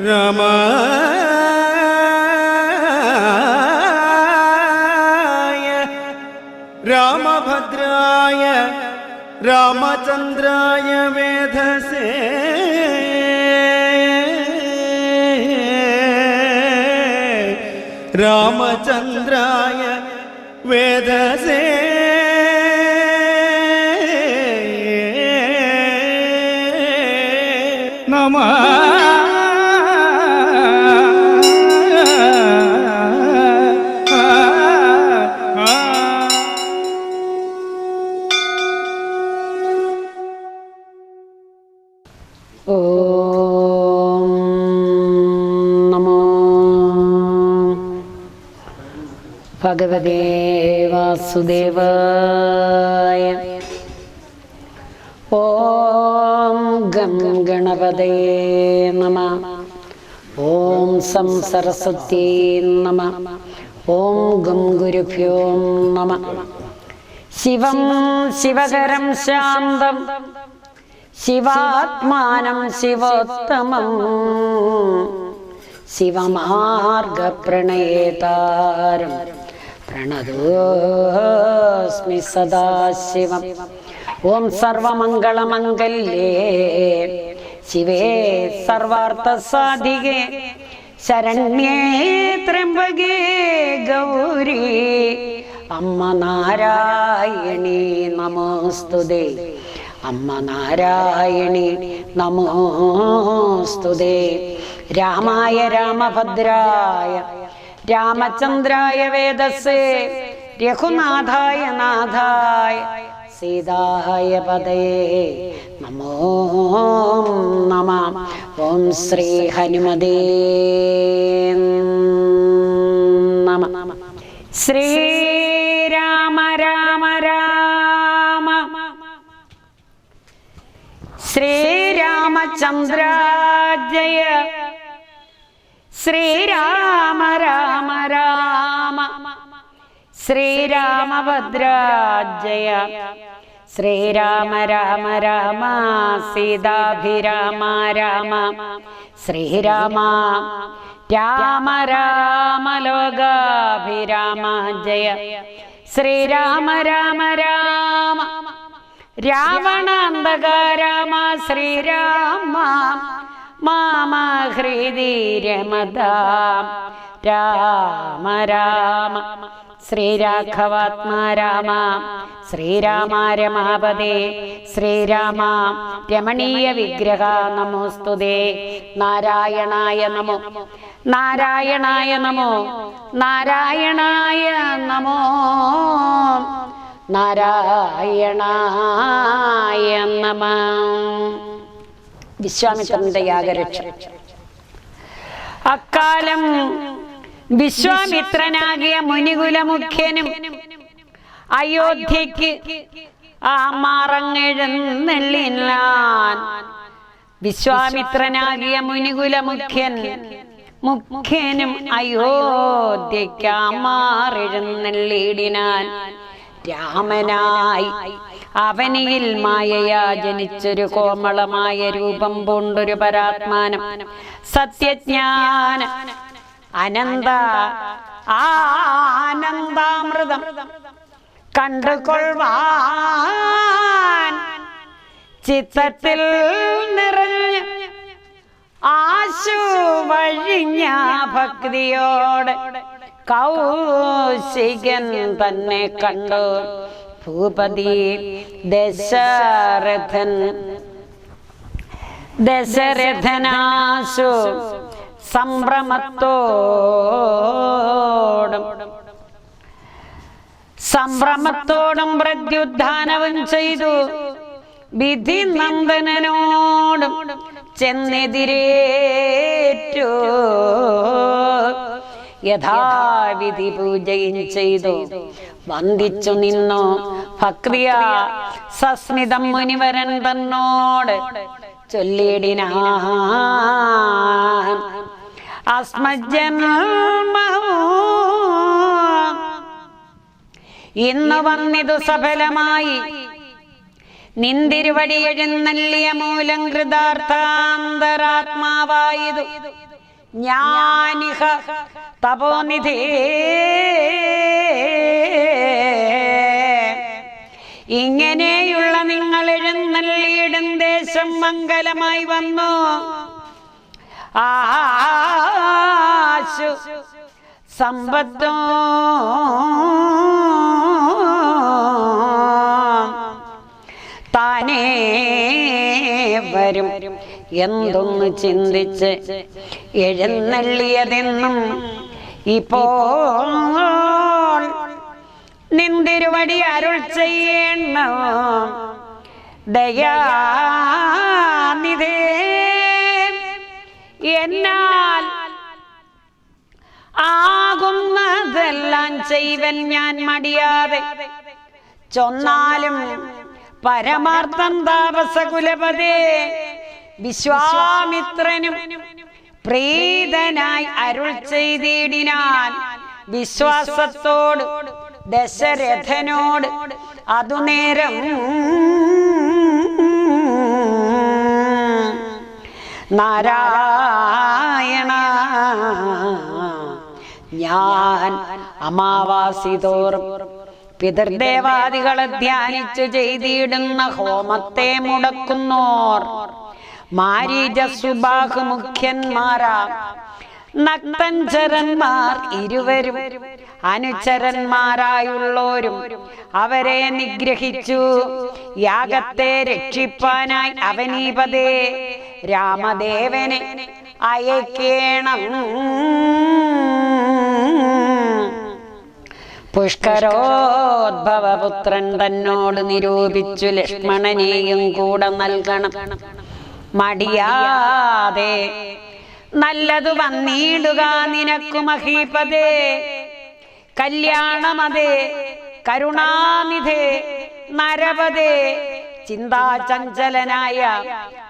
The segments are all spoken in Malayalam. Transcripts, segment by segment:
രാമായ രാമഭദ്രായ രാമചന്ദ്രായ വേധസേ രാമചന്ദ്രായ വേധസേ നമഃ. ഓം നമോ ഭഗവതേ വാസുദേവായ. ഓം ഗം ഗണപതേ നമഃ. ഓം സം സരസ്വത്യേ നമഃ. ഓം ഗം ഗുരുഭ്യോ നമഃ. ശിവം ശിവകരം ശാന്തം ശിവാത്മാനം ശിവോത്തമം ശിവമാർഗപ്രണയേതാരം പ്രണതോസ്മി സദാശിവം. ഓം സർവമംഗളമംഗല്യേ ശിവേ സർവാർത്ഥസാധികേ ശരണ്യേ ത്രയംബകേ ഗൗരി അമ്മ നാരായണീ നമോസ്തുതേ. അമ്മ നാരായണി നമോസ്തുതേ. രാമായ രാമഭദ്രായ രാമചന്ദ്രായ വേദസേ രഘുനാഥായ നാഥായ സീതായ പതയേ നമോ നമഃ. ഓം ശ്രീ ഹനുമതേ നമഃ. ശ്രീരാമ രാമ രാമ ശ്രീരാമചന്ദ്ര ജയ ശ്രീരാമ രാമ രാമ ശ്രീരാമഭദ്ര ജയ ശ്രീരാമ രാമ രാമ സീതാഭിരാമ രാമ ശ്രീരാമ രാമ രാമ ലോകാഭിരാമ ജയ ശ്രീരാമ രാമ രാമ രാവണാന്തക രാമ ശ്രീരാമ മാമ ഹൃദി രമത രാമ രാമ ശ്രീരാഘവാത്മാ രാമ ശ്രീരാമ രമാപദേ ശ്രീരാമ രമണീയ വിഗ്രഹ നമോസ്തുതേ. നാരായണായ നമോ നാരായണായ നമോ നാരായണായ നമോ നാരായണായ നമഃ. വിശ്വാമിത്രന്റെ യാഗരക്ഷ. അക്കാലം വിശ്വാമിത്രനാകിയ മുനികുലമുഖ്യനും അയോധ്യയ്ക്ക് മാറങ്ങെഴുന്നള്ളിനാൻ. വിശ്വാമിത്രനാകിയ മുഖ്യനും അയോധ്യയ്ക്ക് മാറെഴുന്നള്ളിടിനാൻ. രാമനായി അവനിയിൽ മായയാ ജനിച്ചൊരു കോമളമായ രൂപം പൂണ്ടൊരു പരാത്മാനം സത്യജ്ഞാന അനന്ത ആനന്ദാമൃതം കണ്ടുകൊള്ളുവാൻ ചിത്തത്തിൽ നിറഞ്ഞ് ആശു വഴിഞ്ഞ ഭക്തിയോടെ കൗശികൻ തന്നെ കണ്ടു. ഭൂപതി ദശരഥനാശു സംഭ്രമത്തോടും പ്രത്യുദ്ധാനവും ചെയ്തു. വിധി നന്ദനോടും ചെന്നെതിരേറ്റു. യഥാവിധി പൂജയും ചെയ്തു വന്ദിച്ചു നിന്നു. ഭക്തിയ സസ്മിതം മുനിവരൻ തന്നോട് ചൊല്ലിടിനാൻ. ഇന്ന് വന്നിതു സഫലമായി നിന്തിരുവടി എഴുന്നള്ളിയ മൂലം കൃതാർത്ഥാന്തരാത്മാവായതു ഞാനിഹ തപോനിധേ. ഇങ്ങനെയുള്ള നിങ്ങൾ എഴുന്നള്ളിയിടും ദേശം മംഗലമായി വന്നു. ആശു സമ്പത്തോ താനേ വരും എന്തൊന്ന് ചിന്തിച്ച് എഴുന്നള്ളിയതെന്നും ഇപ്പോൾ നിന്തിരുവടി അരുൾ ചെയ്യണ ദയാനിധേ. എന്നാൽ ആകുന്നതെല്ലാം ചെയ്വൻ ഞാൻ മടിയാതെ. ചൊന്നാലും പരമാർത്ഥം താപസകുലപതേ വിശ്വാമിത്രനും പ്രീതനായി അരുൾ ചെയ്തിടിനാൻ. വിശ്വാസത്തോട് ദശരഥനോട് അതുനേരം നാരായണ ഞാൻ അമാവാസിതോറും പിതൃദേവാദികളെ ധ്യാനിച്ചു ചെയ്തിടുന്ന ഹോമത്തെ മുടക്കുന്നോർ മാരീജസുബാഹു മുഖ്യന്മാരാം നക്തഞ്ചരന്മാർ ഇരുവരും അനുചരന്മാരായുള്ളോരും അവരെ നിഗ്രഹിച്ചു. യാഗത്തെ രക്ഷിപ്പാനായി അവനീപതേ രാമദേവനെ അയക്കേണം. പുഷ്കരോദ്ഭവപുത്രൻ തന്നോട് നിരൂപിച്ചു ലക്ഷ്മണനെയും കൂടെ നൽകണം. മടിയാതെ നല്ലതു വന്നിടുക നിനക്കു മഹീപതേ. കല്യാണമതേ കരുണാനിധേ നരപതേ. ചിന്താചഞ്ചലനായ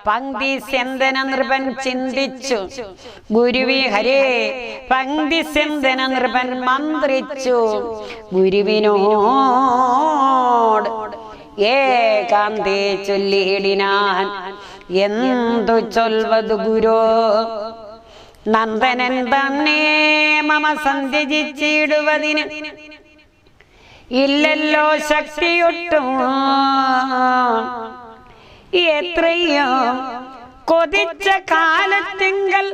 പങ്ക്തിസ്യന്തന നൃപൻ ചിന്തിച്ചു. ഗുരുവി ഹരേ പങ്ക്തിസ്യന്തന നൃപൻ മന്ത്രിച്ചു. ഗുരുവിനോട് ഏകാന്തേ ചൊല്ലിയിടിനാൻ. എന്തു ചൊൽവതു ഗുരോ. നന്ദനൻ തന്നെ മമ സന്ധ്യജിച്ചിടുവതിന് ഇല്ലല്ലോ ശക്തിയൊട്ടും. എത്രയോ കൊതിച്ച കാലത്തിങ്കൽ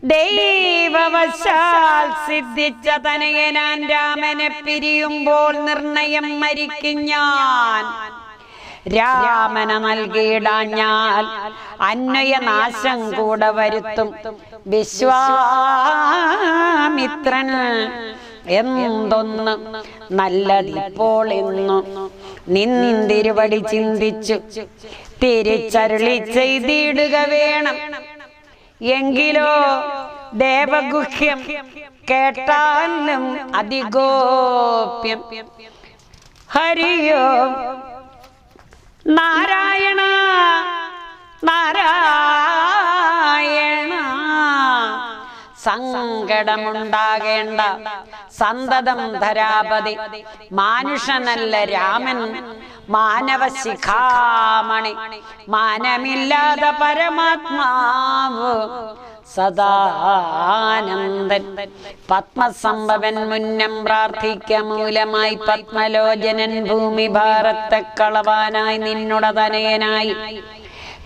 ദൈവവശാൽ സിദ്ധിച്ച തനയനാൻ രാമനെ പിരിയുമ്പോൾ നിർണയം മരിക്കും ഞാൻ. രാമന നൽകിയിടാഞ്ഞാൽ അന്വയനാശം കൂടെ വരുത്തും. വിശ്വാമിത്രൻ എന്തൊന്ന് നല്ലതിപ്പോൾ എന്നു നിന്തിരുവടി ചിന്തിച്ചു തിരിച്ചരുളി ചെയ്തിടുക വേണം. എങ്കിലോ ദേവഗുഹ്യം കേട്ടാലും അതിഗോപ്യം. ഹരിയോ നാരായണ നാരായണ. സങ്കടമുണ്ടാകേണ്ട സന്തതം ധരാപതി. മാനുഷനല്ല രാമൻ മാനവശിഖാമണി. മാനമില്ലാത പരമാത്മാവ് സദാനന്ദൻ. പത്മസംഭവൻ മുന്നം പ്രാർത്ഥിക്ക മൂലമായി പത്മലോചനൻ ഭൂമി ഭാരത്തെ കളവാനായി നിന്നുട തനയനായി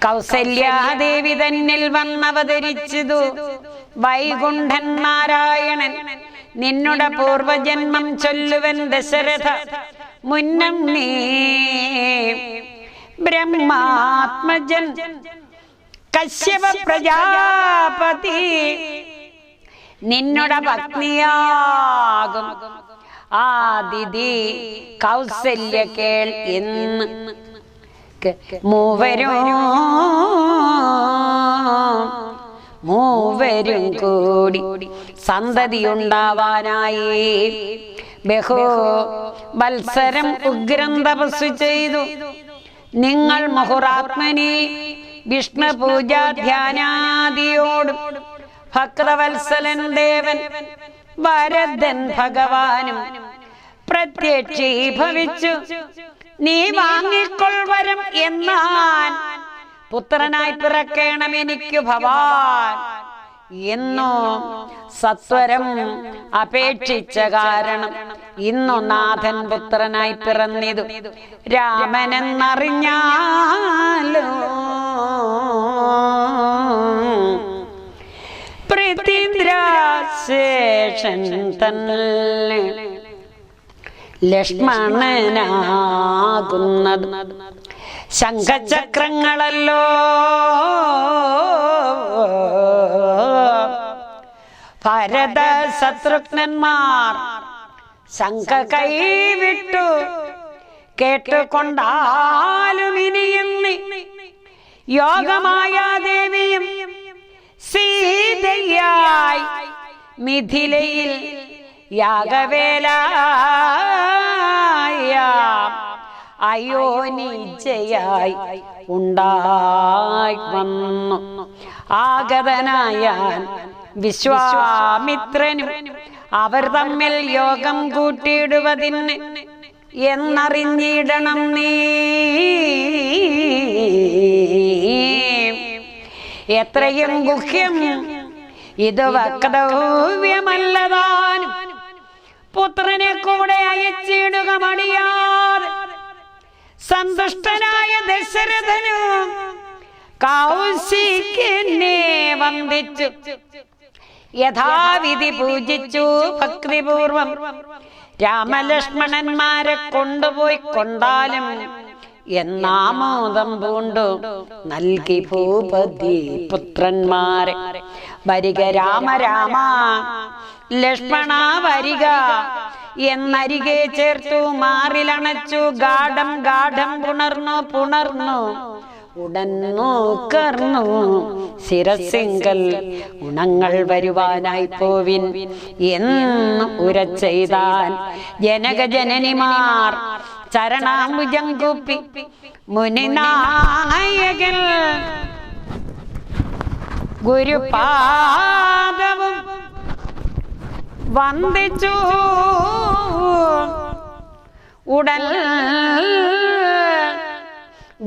കൗസല്യാദേവി തന്നിൽ വന്നവതരിച്ചതു. വൈകുണ്ഠൻ നാരായണൻ നിന്നുട പൂർവജന്മം ചൊല്ലുവൻ ദശരഥ മുന്നം നീ ബ്രഹ്മാത്മജൻ കശ്യപ പ്രജാപതി നിന്നുട പത്നിയാകും. ആദിതി കൗസല്യ കേൾ എന്ന് മൂവരും കൂടി സന്തതിയുണ്ടാവാനായി ബഹു വത്സരം ഉഗ്രം തപസ്സു ചെയ്തു. നിങ്ങൾ മുഹുറാത്മനി വിഷ്ണു പൂജാധ്യാനാദിയോടും ഭക്തവത്സലൻ ദേവൻ വരദൻ ഭഗവാനും പ്രത്യക്ഷീഭവിച്ചു നീ വാങ്ങിക്കൊൾവരം എന്നാൽ പുത്രനായി പിറക്കണം എനിക്ക് ഭവാൻ എന്നോ സത്വരം അപേക്ഷിച്ച കാരണം ഇന്നു നാഥൻ പുത്രനായി പിറന്നിതു രാമനെന്നറിഞ്ഞാലോ പൃഥ്വിരാജശേഷൻ തന്നെ ലക്ഷ്മണനാകുന്നത് ശംഖചക്രങ്ങളല്ലോ ഭരത ശത്രുഘ്നന്മാർ ശംഖ കൈവിട്ടു കേട്ടുകൊണ്ടാലും ഇനിയെന്ന് യോഗമായ ദേവിയും സീതയായി മിഥിലയിൽ യാഗവേല അയോനിജയായി ഉണ്ടായി വന്നു ആഗതനായാൻ വിശ്വാമിത്രനും അവർ തമ്മിൽ യോഗം കൂട്ടിയിടുവതിന് എന്നറിഞ്ഞിടണം നീ എത്രയും ഗുഹ്യം ഇത് വക്തവ്യമല്ലതാനും പുത്രനെ കൂടെ അയച്ചിടുക മടിയാതെ സന്തുഷ്ടനായ ദശരഥനു കൗശികനെ വന്ദിച്ചു യഥാവിധി പൂജിച്ചു ഭക്തിപൂർവം രാമലക്ഷ്മണന്മാരെ കൊണ്ടുപോയി കൊണ്ടാലും എന്നാമോദം പൂണ്ടു നൽകി ഭൂപതി പുത്രന്മാരെ വരിക രാമ രാമ ലക്ഷ്മണ വരിക എന്നരികെ ചേർത്തു മാറിലണച്ചു ഗാഠം ഗാഠം പുണർന്നു ഉടന്നു കർന്നു ശിരസിങ്കൽ ഗുണങ്ങൾ വരുവാനായി പോവിൻ എന്ന് ഉരച്ചെയ്താൻ ജനകജനനിമാർ ചരണാംബുജം കൂപ്പി മുനിനായകൻ ഗുരുപാദവും വന്ദിച്ചു ഉടൻ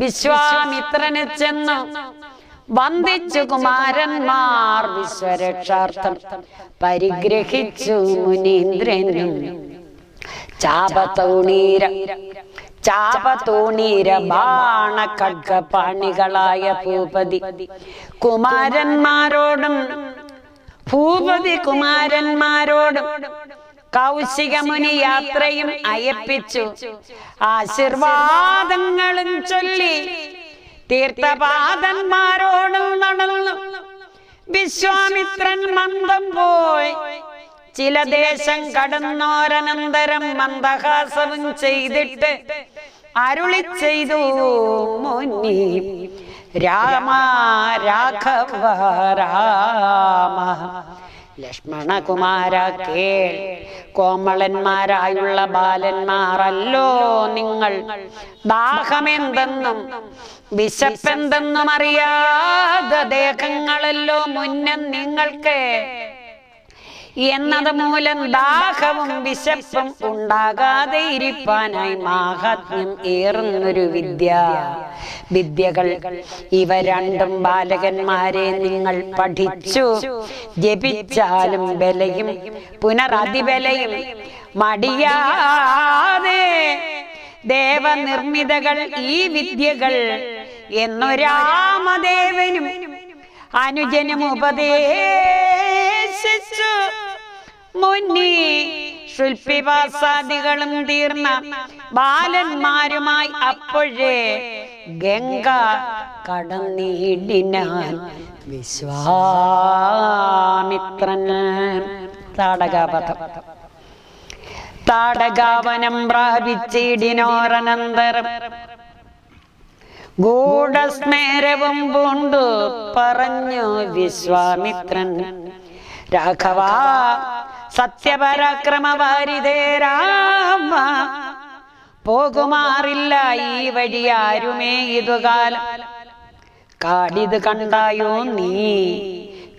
വിശ്വാമിത്രനെ ചെന്നു വന്ദിച്ചു കുമാരന്മാർ വിശ്വരക്ഷാർത്ഥം പരിഗ്രഹിച്ചു മുനീന്ദ്രനും ചാപതൂണീര ബാണ ഖഡ്ഗപാണികളായ ഭൂപതി കുമാരന്മാരോടും കൗശിക മുനി യാത്രയും അയപ്പിച്ചു ആശീർവാദങ്ങളും ചൊല്ലി തീർത്ഥപാദന്മാരോടും നടന്നു വിശ്വാമിത്രൻ മന്ദം പോയി ചില ദേശം കടന്നോരനന്തരം മന്ദഹാസവും ചെയ്തിട്ട് അരുളി ചെയ്തു മുനി രാമ രാഘവ രാമ ലക്ഷ്മണകുമാര കേൾ കോമളന്മാരായുള്ള ബാലന്മാരല്ലോ നിങ്ങൾ ദാഹമെന്തെന്നും വിശപ്പെന്തെന്നും അറിയാതെ ദേഹങ്ങളല്ലോ മുന്നം നിങ്ങൾക്ക് എന്നത് മൂലം ദാഹവും വിശപ്പും ഉണ്ടാകാതെ ഇരിപ്പാനായി മാഹാത്മ്യം ഏറുന്നൊരു വിദ്യകൾ ഇവ രണ്ടും ബാലകന്മാരെ നിങ്ങൾ പഠിച്ചു ജപിച്ചാലും ബലയും പുനരതിബലയും മടിയാതെ ദേവനിർമ്മിതകൾ ഈ വിദ്യകൾ എന്നു രാമദേവനും അനുജനും ഉപദേശിച്ചു മുനി ശുൽപിവാസാദികളും തീർന്ന ബാലന്മാരുമായി അപ്പോഴേ ഗംഗ കടന്നിടിനാൻ വിശ്വാമിത്രൻ താടകാവനം പ്രാപിച്ചിടിനോരനന്തരം ഗൂഢസ്മേരവും പൂണ്ടു പറഞ്ഞു വിശ്വാമിത്രൻ രാഘവ സത്യപരാക്രമവാരിതേ രാമ പോകുമാറില്ല ഈ വഴി ആരുമേ ഇതുകാലം കാടിത് കണ്ടായോ നീ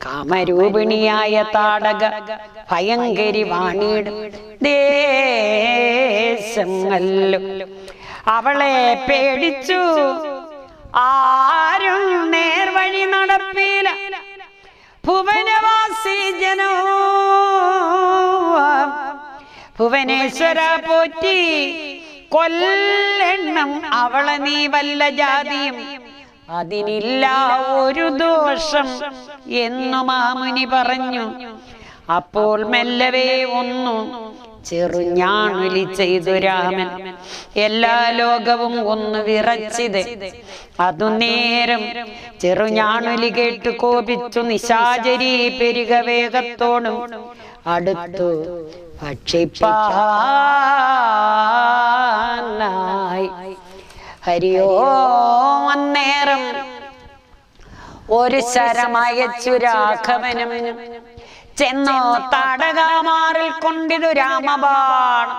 കാമരൂപിണിയായ താടക ഭയങ്കരി വാണിയുടെ ദേശമല്ലോ അവളെ പേടിച്ചു ആരും നേർവഴി നടപ്പില. ഭുവനവാസി ജനോ ഭുവനേശ്വര പോറ്റി കൊല്ലെണ്ണം അവളെ നീ വല്ല ജാതിയും അതിനില്ല ഒരു ദോഷം എന്നു മാമുനി പറഞ്ഞു. അപ്പോൾ മെല്ലവേ ഒന്നു ചെറുഞാണുലി ചെയ്തു രാമൻ. എല്ലാ ലോകവും ഒന്ന് വിറച്ചിത്. അതു നേരം ചെറുഞാണുലി കേട്ടു കോപിച്ചു നിശാചരി പെരുക വേഗത്തോടും അടുത്തു ഭക്ഷിപ്പാനായി. ഹരിയോ അന്നേരം ഒരു ശരമയച്ചു രാഘവനും ചെന്നോ താടകാമാറിൽ കൊണ്ടിതു രാമബാണം.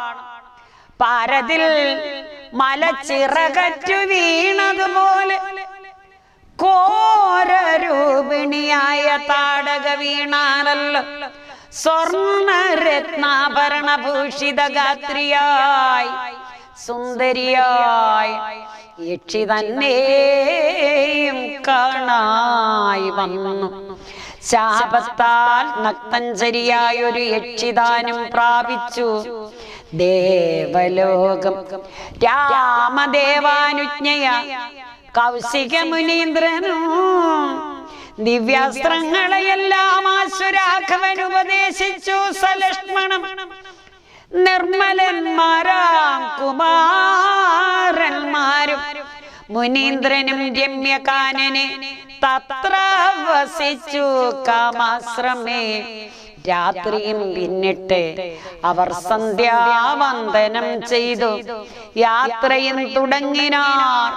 പാരതിൽ മലച്ചിറകറ്റു വീണതുപോലെ ഘോരരൂപിണിയായ താടക വീണാലല്ലോ സ്വർണരത്നാഭരണഭൂഷിത ഗാത്രിയായി സുന്ദരിയായി യക്ഷി തന്നെയും കാണായി വന്നു. ശാപത്താൽ നക്തഞ്ചരിയായൊരു യക്ഷിദാനം പ്രാപിച്ചു ദേവലോകം. രാമദേവാനുജ്ഞയ കൗശിക മുനീന്ദ്രനും ദിവ്യാസ്ത്രങ്ങളെയെല്ലാം ആശുരാഘവൻ ഉപദേശിച്ചു സലക്ഷ്മണം. നിർമ്മലന്മാരാം കുമാരന്മാരും മുനീന്ദ്രനും രമ്യകാനനെ തത്ര വസിച്ചു കാമാശ്രമേ. രാത്രിയും പിന്നിട്ട് അവർ സന്ധ്യാവന്ദനം ചെയ്തു യാത്രയും തുടങ്ങിനാർ.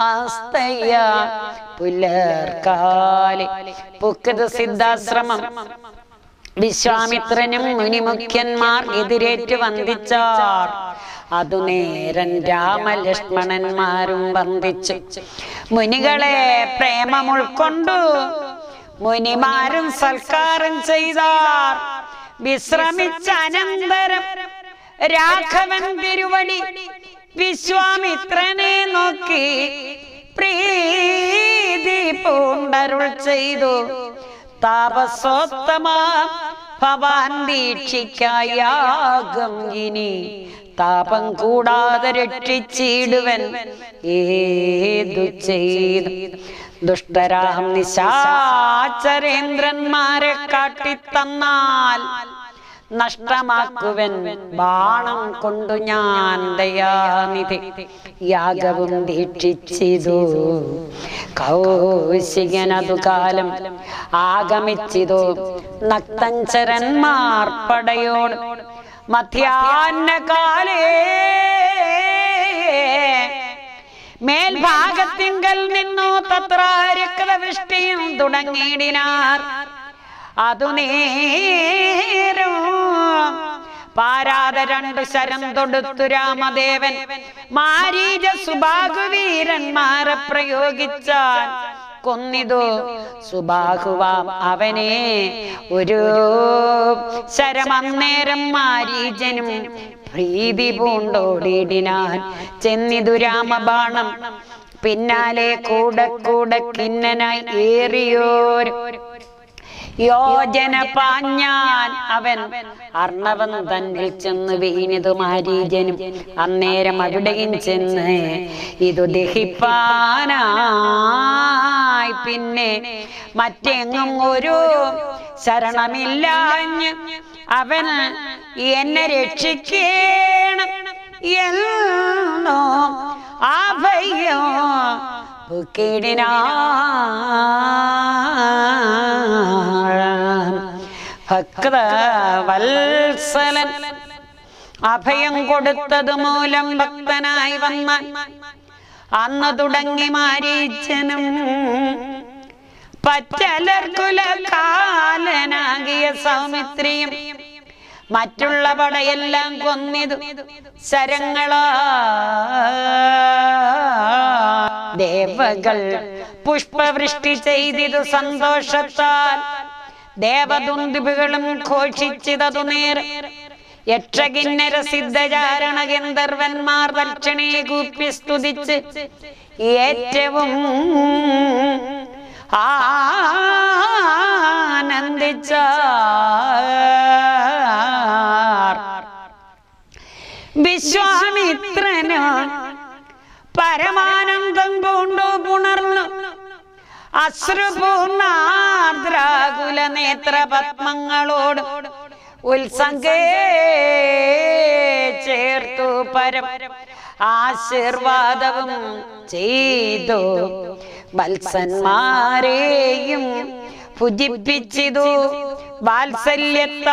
ആസ്തയ പുലർക്കാലി പുക്കത് സിദ്ധാശ്രമം. വിശ്വാമിത്രനും മുനിമുഖ്യന്മാർ എതിരേറ്റു വന്ദിച്ചാർ. അതു നേരൻ രാമലക്ഷ്മണന്മാരും വന്ദിച്ചു. മുനികളെ പ്രേമം ഉൾക്കൊണ്ടു മുനിമാരും സൽക്കാരം ചെയ്താർ. വിശ്രമിച്ച അനന്തരം രാഘവൻ തിരുവടി വിശ്വാമിത്രനെ നോക്കി പ്രീതി പൂണ്ടരുൾ ചെയ്തു. താപസോത്തമ ഭവാൻ ദീക്ഷിക്കായാകും ഇനി താപം കൂടാതെ രക്ഷിച്ചിടുവൻ ഏതു ചെയ്തു. ദുഷ്ടരാം നിശാചരേന്ദ്രന്മാരെ കാട്ടിത്തന്നാൽ നഷ്ടമാക്കുവൻ ബാണം കൊണ്ടു ഞാൻ ദയാനിധി. യാഗവും ദീക്ഷിച്ചിതു കൗശികനതു കാലം ആഗമിച്ചിതു നക്തഞ്ചരന്മാർ പടയോട്. മധ്യാഹ്നകാലേ മേൽഭാഗത്തിങ്കൽ നിന്നു തത്ര രക്തവൃഷ്ടിയും തുടങ്ങിയിടിനാർ. അതു നേരം പാരാതെ രണ്ടു ശരം തൊടുത്തു രാമദേവൻ മാരീച സുബാഹുവീരന്മാരെ പ്രയോഗിച്ചാൽ കൊന്നിതു. സുബാഹുവാം അവനെ ഒരു ശരമന്നേരം മാരീചനും പ്രീതി പൂണ്ടോടിയിടിനാൻ. ചെന്നിതു രാമബാണം പിന്നാലെ കൂടെ കൂടെ കിന്നനായി ഏറിയോർ യോജന പാഞ്ഞാൻ അവൻ അർണവൻ തന്നിൽ ചെന്ന് വീണിതു മാരീചനും. അന്നേരം അവിടെയും ചെന്ന് ഇതു ദഹിപ്പാനായി. പിന്നെ മറ്റെങ്ങും ഒരു ശരണമില്ലാഞ്ഞ് അവൻ എന്നെ രക്ഷിക്കണം എന്നോ അഭയോ ഭക്തവത്സലൻ അഭയം കൊടുത്തത് മൂലം ഭക്തനായി വന്ന അന്ന് തുടങ്ങി മാരീച്ചനും പച്ചലർക്കുലകാലനാകിയ സൗമിത്രിയും മറ്റുള്ള പടയെല്ലാം കൊന്നിതു ശരങ്ങളാ. ദേവകൾ പുഷ്പവൃഷ്ടി ചെയ്തിതു സന്തോഷത്താൽ. ദേവദുന്ദുബികളും ഘോഷിച്ചതു നേരെ യക്ഷകിന്നര സിദ്ധചാരണ ഗന്ധർവന്മാർ ദക്ഷണേ കൂപ്പി സ്തുതിച്ച് ഏറ്റവും ആനന്ദിച്ച വിശ്വാമിത്രന് പരമാനന്ദം കൊണ്ടു പുണർന്നു അശ്രുപൂർണാർദ്രാകുല നേത്രപത്മങ്ങളോട് ഉത്സംഗേ ചേർത്തു പരം ആശീർവാദവും ചെയ്തു വത്സന്മാരെയും പൂജിപ്പിച്ചിതു വാത്സല്യത്താൽ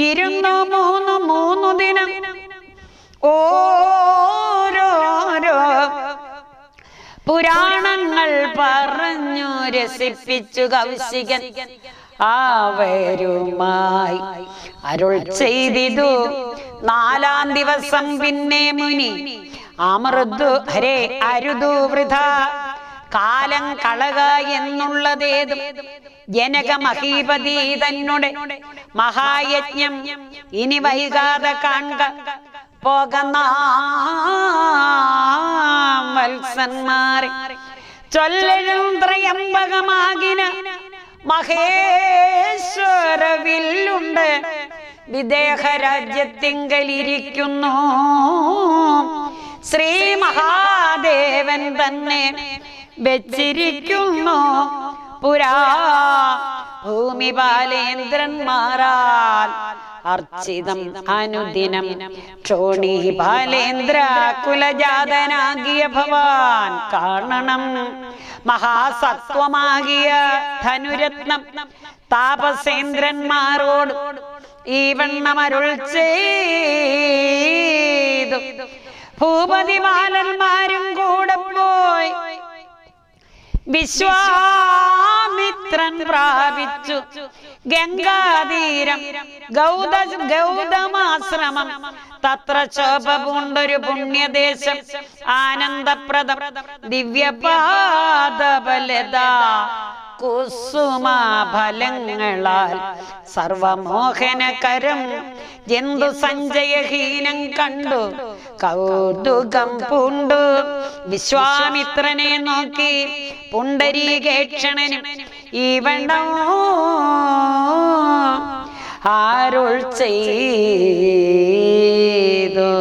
ഇരുന്നു മൂന്നു ദിനം ഓരോരോ പുരാണങ്ങൾ പറഞ്ഞു രസിപ്പിച്ചു കൗശികൻ അവരുമായി അരുൾ ചെയ്തിതു. 4-ാം ദിവസം പിന്നെ മുനി അമൃതു ഹരേ അരുതു വൃഥ കാലം കളക എന്നുള്ളതേതും ജനക മഹീപതി തന്നെ മഹായജ്ഞം ഇനി വൈകാതെ കാണുക പോകുന്ന വത്സന്മാരെ ചൊല്ലഴും ത്രയംബകമാകിന മഹേശ്വരവില്ലുണ്ട് വിദേഹ രാജ്യത്തിങ്കലിരിക്കുന്നു ശ്രീ മഹാദേവൻ തന്നെ വെച്ചിരിക്കുന്നു പുരാ ഭൂമി ബാലേന്ദ്രന്മാരാൽ അർച്ചിതം അനുദിനം ക്ഷോണി ബാലേന്ദ്ര കുലജാതനാകിയ ഭവാൻ കാണണം മഹാസത്വമാകിയ ധനുരത്നം താപസേന്ദ്രന്മാരോട് ഈ വണ്ണമരുൾ ചെയ്തു. ഭൂപതി ബാലന്മാരും കൂടെ പോയി വിശ്വാമിത്രൻ പ്രാപിച്ചു ഗംഗാതീരം ഗൗതമാശ്രമം തത്ര ശോഭപൂണ്ടൊരു പുണ്യദേശം ആനന്ദപ്രദം ദിവ്യപാദബലത കുസുമഫലങ്ങളാൽ സർവമോഹനകരം ജന്തു സഞ്ജയഹീനം കണ്ടു കൗതുകം പൂണ്ടു വിശ്വാമിത്രനെ നോക്കി പുണ്ടരീകേക്ഷണനും ഈ വണ്ണം അരുൾ ചെയ്തു.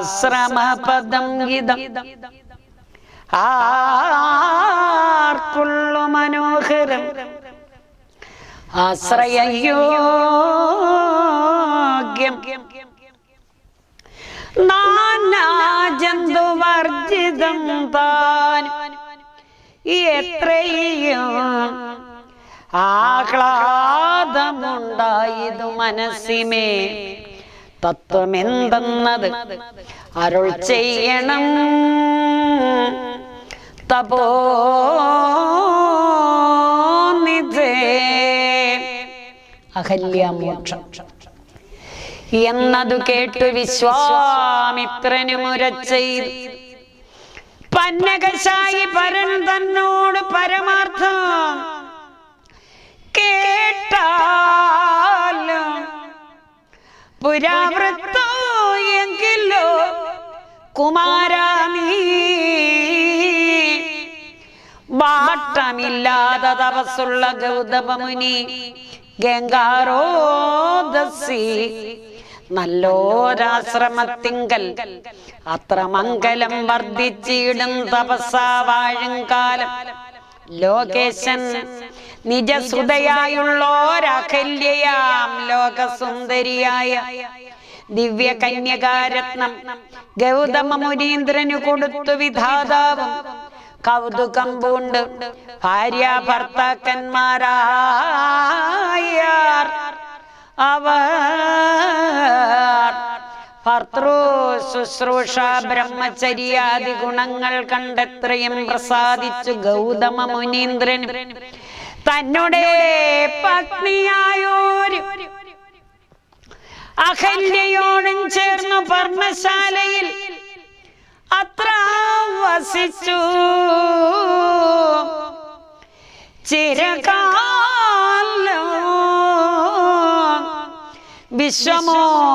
ആശ്രമപദം ഗീതം ആർക്കുള്ളു മനോഹരം ആശ്രയയോഗ്യം നാനാജന്തുവർജിതം താൻ എത്രയും ആഹ്ലാദമുണ്ടായതു മനസ്സിമേ തത്വമെന്തെന്നത് അരുൾ ചെയ്യണം തപോനിധേ അഹല്യമോക്ഷം എന്നതു കേട്ടു വിശ്വാമിത്രനു മുരച്ചെയ്തു. പന്നകശായി പരൻ തന്നോട് പരമാർത്ഥം കേട്ടാലും പുരാവൃത്തോ എങ്കിലോ കുമാരാ നീ വാട്ടമില്ലാതെ തപസ്സുള്ള ഗൗതമമുനി ഗംഗാരോദസി നല്ലോരാശ്രമത്തിങ്കൽ അത്ര മംഗലം വർദ്ധിച്ചിടും തപസ്സാ വാഴും കാലം ലോകേശൻ നിജസുതയായുള്ളോരഖല്യയാം ലോകസുന്ദരിയായ ദിവ്യ കന്യകാരത്നം ഗൗതമ മുനീന്ദ്രനു കൊടുത്തു വിധാതാവും കൗതുകം പൂണ്ട് ഭാര്യ ഭർത്താക്കന്മാരായ അവർ ഭർത്തൃ ശുശ്രൂഷ ബ്രഹ്മചര്യാദി ഗുണങ്ങൾ കണ്ടെത്രയും പ്രസാദിച്ചു ഗൗതമ മുനീന്ദ്രൻ തന്നോടെ പത്നിയായോരു അഹല്യയോടും ചേർന്നു പർണശാലയിൽ അത്ര വസിച്ചു.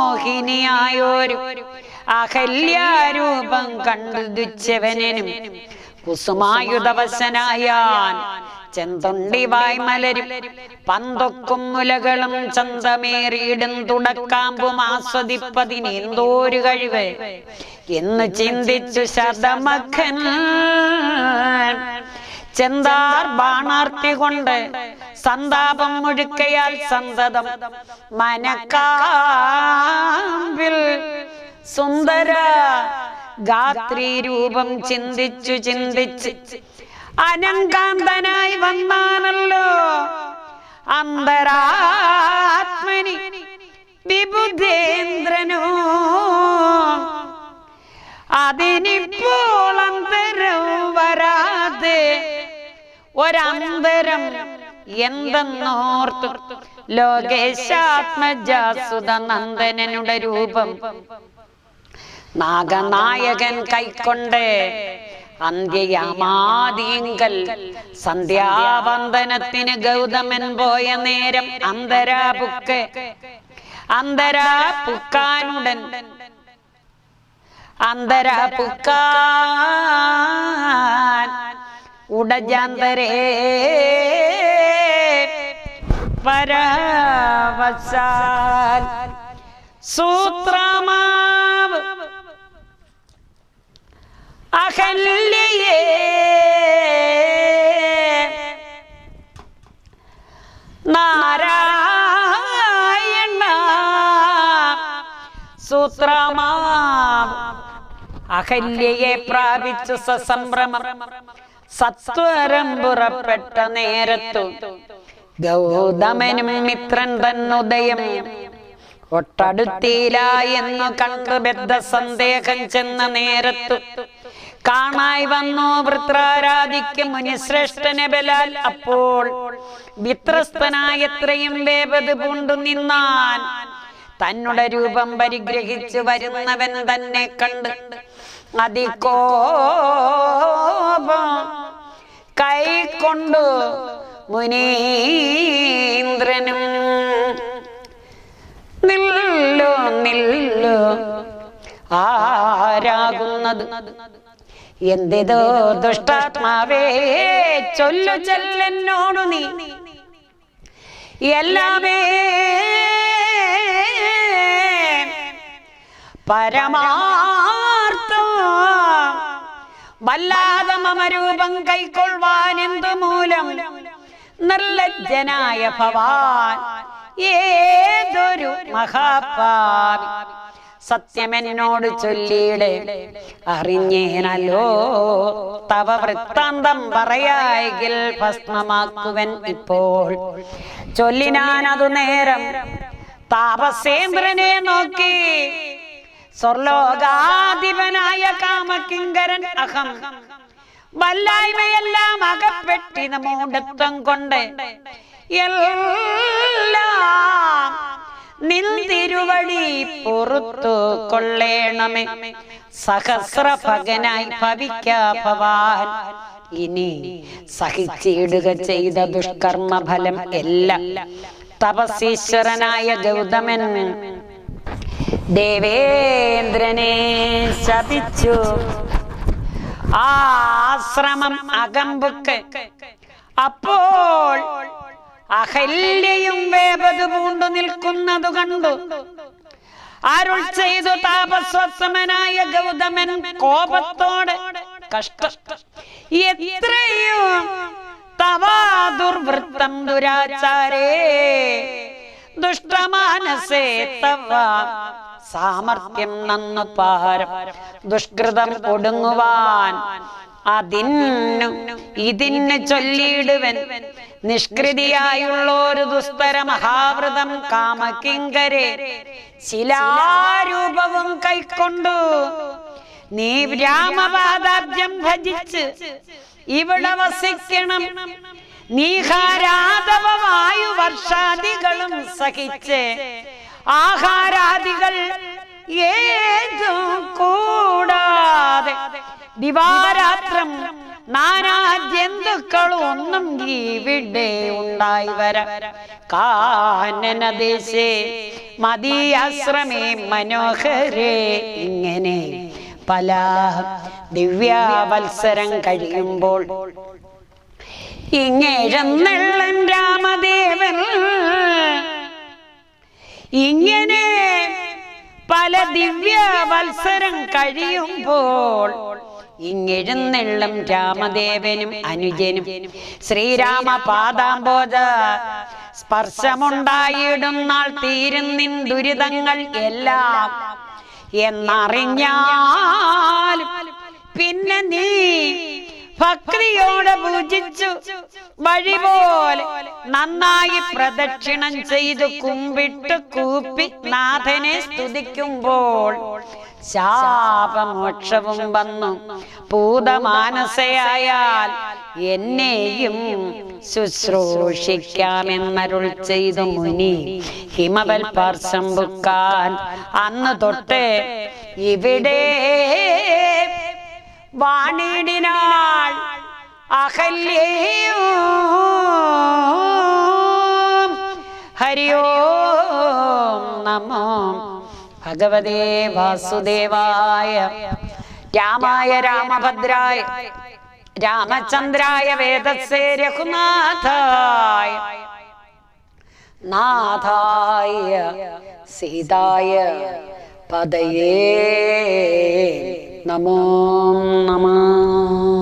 വിശ്വമോഹിനിയായൊരു അഹല്യാരൂപം കണ്ടു ദുച്ഛവനും കുസുമായുധവശനായാൻ ചെന്തൊണ്ടിവായ് മലരും പന്തൊക്കും മുലകളും ചന്തമേറിയിടും തുടക്കാമ്പും ആസ്വദിപ്പതിനെന്തോരു കഴിവ് എന്ന് ചിന്തിച്ചു ശതമഖൻ ചെന്താർ ബാണാർത്തി കൊണ്ട് സന്താപം മുഴുക്കയാൽ സന്തതം മനക്കാമ്പിൽ സുന്ദര ഗാത്രി രൂപം ചിന്തിച്ചു ചിന്തിച്ച് അനങ്കാന്തനായി വന്നാണല്ലോ അന്തരാത്മനി വിബുധേന്ദ്രനോ. അതിനിപ്പോൾ അന്തരം വരാതെ ഒരന്തരം എന്തെന്നോർത്തു ലോകേശാത്മജാസുത നന്ദനനുടെ രൂപം നാഗനായകൻ കൈക്കൊണ്ട് അന്ത്യയാമാദീങ്കൽ സന്ധ്യാവന്ദനത്തിന് ഗൗതമൻ പോയ നേരം അന്തരാപുക്കാനുടൻ ഉടജാന്തരേ പരവശാൽ സൂത്രമാവ് അഹല്യയെ നാരായണ സൂത്രമാവ് അഹല്യയെ പ്രാപിച്ചു സസംഭ്രമം സത്വരം പുറപ്പെട്ട നേരത്തു ഗൗതമനും മിത്രൻ തന്നുദയം ഒട്ടടുത്തില്ല എന്നു കണ്ടു ബദ്ധ സന്ദേഹം ചെന്ന നേരത്തു കാണായി വന്നു വൃത്രാരാധിക്ക് മുനിശ്രേഷ്ഠനെ ബലാൽ. അപ്പോൾ വിത്രസ്തനായ എത്രയും വേപത് പൂണ്ടു നിന്നാൻ തന്നുടെ രൂപം പരിഗ്രഹിച്ചു വരുന്നവൻ തന്നെ കണ്ട് അതികോപം കൈക്കൊണ്ടു മുനീന്ദ്രനും നില്ലോ നില്ലോ ആരാകുന്നത് എന്തിതോ ദുഷ്ടാത്മാവേ ചൊല്ലു ചെല്ലെന്നോടു നീ എല്ലാമേ പരമാർത്ഥം വല്ലാതെ മമരൂപം കൈക്കൊള്ളുവാൻ എന്തു മൂലം നിർലജ്ജനായ ഭവാൻ ഏതൊരു മഹാപാപി സത്യമെന്നോട് ചൊല്ലിയിടെ അറിഞ്ഞേനല്ലോ തവ വൃത്താന്തം പറയായെങ്കിൽ ഭസ്മമാക്കുവൻ ഇപ്പോൾ. ചൊല്ലിനാനതു നേരം താപസേന്ദ്രനെ നോക്കി സ്വർലോകാധിപനായ കാമകിങ്കരൻ അഹം വല്ലായ്മയെല്ലാം അകപ്പെട്ടിന മൂഢത്വം കൊണ്ട് എല്ലാം നിൻ തിരുവടി പൊറുത്തു കൊള്ളേണമേ സഹസ്രഭഗനായി ഭവിക്കാ ഭവാൻ. ഇനി സഹിച്ചിടുക ചെയ്ത ദുഷ്കർമ്മ ഫലം എല്ലാം. തപസ്സീശ്വരനായ ഗൗതമൻ ദേവേന്ദ്രനെ ശപിച്ചു ആശ്രമം അകമ്പുക്ക്. അപ്പോൾ അഹല്യയും വേപത് പൂണ്ടു നിൽക്കുന്നതു കണ്ടു അരുൾ ചെയ്തു താപസ്വസമനായ ഗൗതമൻ കോപത്തോടെ കഷ്ടം എത്രയോ തവാ ദുർവൃത്തം ദുരാചാരേ ദുഷ്ടമാനസേ തവ സാമർത്ഥ്യം നന്നു പാരം ദുഷ്കൃതം ഒടുങ്ങുവാൻ അതിന്നു ഇതിന് ചൊല്ലിയിടുവൻ നിഷ്കൃതിയായുള്ളൊരു ദുസ്തര മഹാവൃതം കാമകിങ്കരെ ശിലാരൂപവും കൈക്കൊണ്ടു നീ രാമപാദാബ്ജം ഭജിച്ച് ഇവിടെ വസിക്കണം. നീഹാരാധവമായു വർഷാദികളും സഹിച്ച് ആഹാരാദികൾ ഏതും കൂടാതെ ദിവാരാത്രം നാനാ ജന്തുക്കളും ഒന്നും ഇവിടെ ഉണ്ടായി വര കാനനദേശേ മദീയാശ്രമേ മനോഹരേ. ഇങ്ങനെ പല ദിവ്യവത്സരം കഴിയുമ്പോൾ ഇങ്ങെഴുന്നള്ളൻ രാമദേവൻ. ഇങ്ങനെ പല ദിവ്യവത്സരം കഴിയുമ്പോൾ ഇങ്ങെഴുന്നള്ളും രാമദേവനും അനുജനും ശ്രീരാമ പാദാംബോജ സ്പർശമുണ്ടായിടുന്നാൾ തീരുന്നിൻ ദുരിതങ്ങൾ എല്ലാം എന്നറിഞ്ഞാലും പിന്നെ നീ ഭക്തിയോടെ പൂജിച്ചു വഴി പോലെ നന്നായി പ്രദക്ഷിണം ചെയ്തു കുമ്പിട്ട് കൂപ്പി നാഥനെ സ്തുതിക്കുമ്പോൾ ശാപമോക്ഷവും വന്നു പൂതമാനസയായാൽ എന്നെയും ശുശ്രൂഷിക്കാമെന്നരുൾ ചെയ്തു മുനി ഹിമവൽ പാർശ്വം ബുക്കാൻ. അന്ന് തൊട്ട് ഇവിടെ വാണിടിനാൾ അഹല്യയോ. ഹരി ഓം നമോ ഭഗവതേ വാസുദേവായ. രാമായ രാമഭദ്രായ രാമചന്ദ്രായ വേദസേ രഘുനാഥായ നാഥായ സീതായ പദയേ നമോ നമഃ.